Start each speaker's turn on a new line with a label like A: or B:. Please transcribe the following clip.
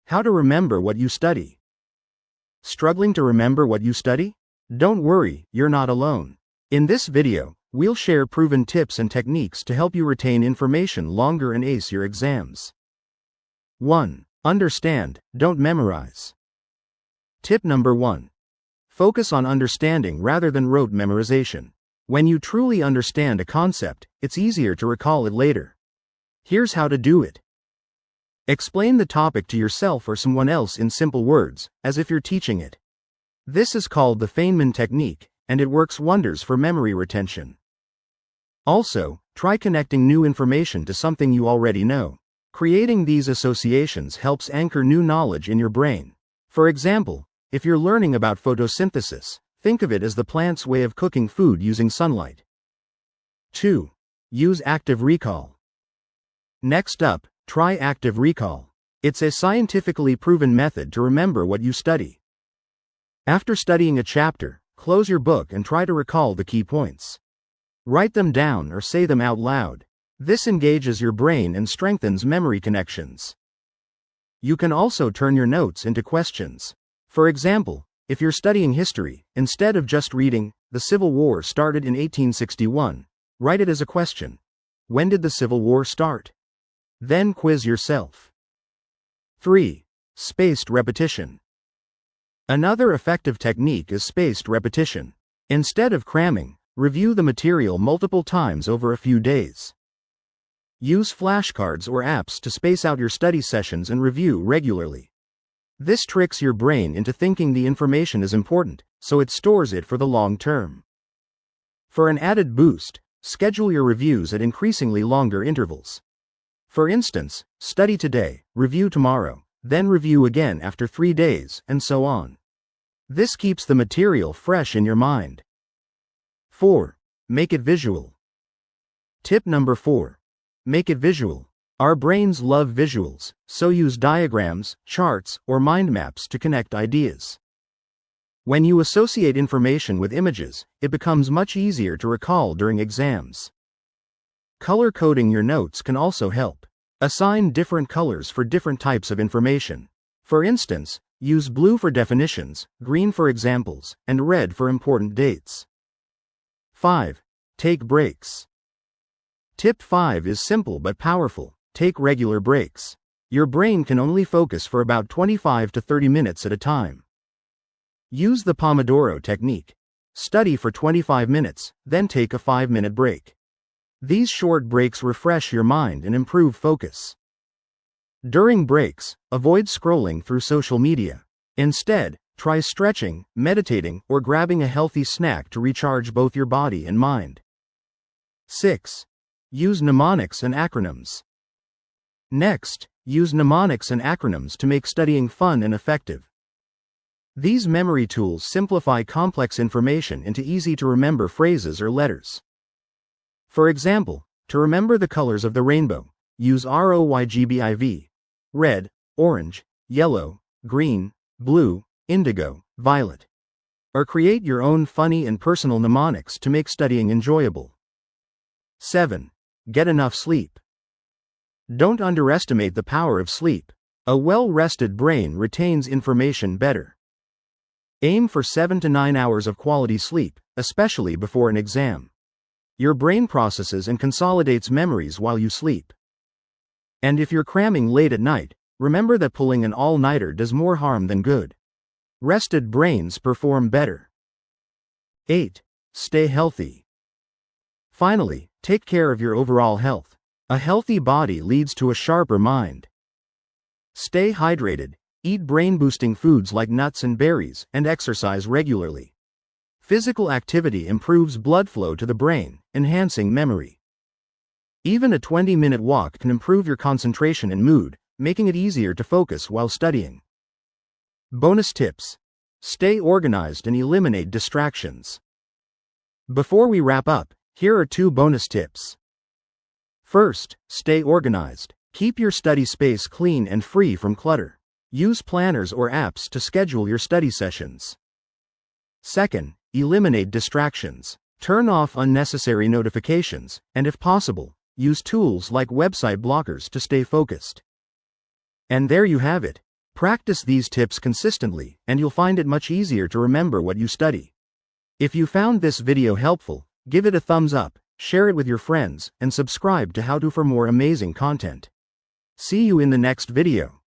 A: How to remember what you study. Struggling to remember what you study? Don't worry, you're not alone. In this video, we'll share proven tips and techniques to help you retain information longer and ace your exams. 1. Understand, don't memorize. Tip number 1. Focus on understanding rather than rote memorization. When you truly understand a concept, it's easier to recall it later. Here's how to do it. Explain the topic to yourself or someone else in simple words, as if you're teaching it. This is called the Feynman technique, and it works wonders for memory retention. Also, try connecting new information to something you already know. Creating these associations helps anchor new knowledge in your brain. For example, if you're learning about photosynthesis, think of it as the plant's way of cooking food using sunlight. 2. Use active recall. Next up, try active recall. It's a scientifically proven method to remember what you study. After studying a chapter, close your book and try to recall the key points. Write them down or say them out loud. This engages your brain and strengthens memory connections. You can also turn your notes into questions. For example, if you're studying history, instead of just reading, "The Civil War started in 1861, write it as a question. When did the Civil War start? Then quiz yourself. 3. Spaced repetition. Another effective technique is spaced repetition. Instead of cramming, review the material multiple times over a few days. Use flashcards or apps to space out your study sessions and review regularly. This tricks your brain into thinking the information is important, so it stores it for the long term. For an added boost, schedule your reviews at increasingly longer intervals. For instance, study today, review tomorrow, then review again after 3 days, and so on. This keeps the material fresh in your mind. 4. Make it visual. Tip number 4. Make it visual. Our brains love visuals, so use diagrams, charts, or mind maps to connect ideas. When you associate information with images, it becomes much easier to recall during exams. Color coding your notes can also help. Assign different colors for different types of information. For instance, use blue for definitions, green for examples, and red for important dates. 5. Take breaks. Tip 5 is simple but powerful. Take regular breaks. Your brain can only focus for about 25 to 30 minutes at a time. Use the Pomodoro technique. Study for 25 minutes, then take a 5-minute break. These short breaks refresh your mind and improve focus. During breaks, avoid scrolling through social media. Instead, try stretching, meditating, or grabbing a healthy snack to recharge both your body and mind. 6. Use mnemonics and acronyms. Next, use mnemonics and acronyms to make studying fun and effective. These memory tools simplify complex information into easy-to-remember phrases or letters. For example, to remember the colors of the rainbow, use ROYGBIV, red, orange, yellow, green, blue, indigo, violet. Or create your own funny and personal mnemonics to make studying enjoyable. 7. Get enough sleep. Don't underestimate the power of sleep. A well-rested brain retains information better. Aim for 7 to 9 hours of quality sleep, especially before an exam. Your brain processes and consolidates memories while you sleep. And if you're cramming late at night, remember that pulling an all-nighter does more harm than good. Rested brains perform better. 8. Stay healthy. Finally, take care of your overall health. A healthy body leads to a sharper mind. Stay hydrated, eat brain-boosting foods like nuts and berries, and exercise regularly. Physical activity improves blood flow to the brain, enhancing memory. Even a 20-minute walk can improve your concentration and mood, making it easier to focus while studying. Bonus tips. Stay organized and eliminate distractions. Before we wrap up, here are 2 bonus tips. First, stay organized. Keep your study space clean and free from clutter. Use planners or apps to schedule your study sessions. Second, eliminate distractions. Turn off unnecessary notifications, and if possible, use tools like website blockers to stay focused. And there you have it. Practice these tips consistently, and you'll find it much easier to remember what you study. If you found this video helpful, give it a thumbs up, share it with your friends, and subscribe to How To for more amazing content. See you in the next video.